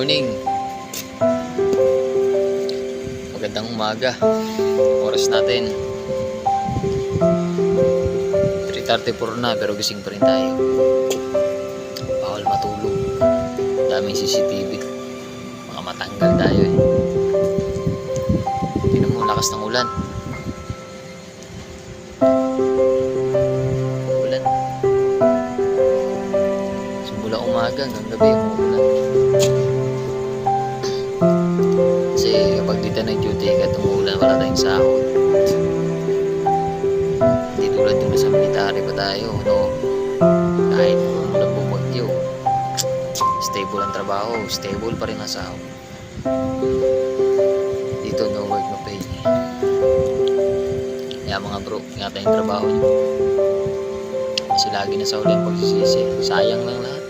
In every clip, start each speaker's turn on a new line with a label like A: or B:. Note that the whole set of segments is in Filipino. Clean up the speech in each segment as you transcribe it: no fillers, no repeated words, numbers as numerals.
A: morning. Magandang umaga. Oras natin 3:34 na, pero gising pa rin tayo. Bawal matulog. Daming CCTV. Baka matanggal tayo eh. Tingnan mo, lakas ng ulan. Ulan. Simula umaga hanggang gabi umuulan. Kasi kapag dito nag-duty ka, tumuulan, wala tayong sahod. Hindi tulad yung sa military pa tayo, no? Kahit umulan po bagyo, stable ang trabaho, stable pa rin ang sahod. Dito no work, no pay. Kaya mga bro, ingatan yung trabaho nyo. Kasi lagi na sa uli ang pagsisisi. Sayang lang lahat.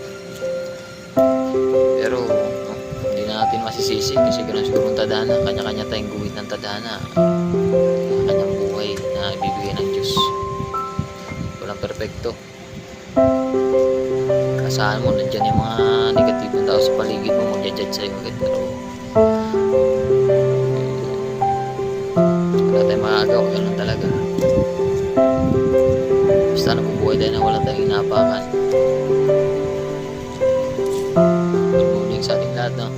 A: Pero hindi na natin masisisi kasi ganun siguro ang tadhana. Kanya-kanya tayong guhit ng tadhana. Kanyang buhay na ibibigay ng Diyos. Walang perfecto. Kasahan mo, nandyan yung mga negatibong tao sa paligid mo, mag-judge sa'yo agad. Pero wala tayong makagawa, ganun talaga. Basta nabubuhay tayo na wala tayong inapakan. Good morning sa ating lahat, no?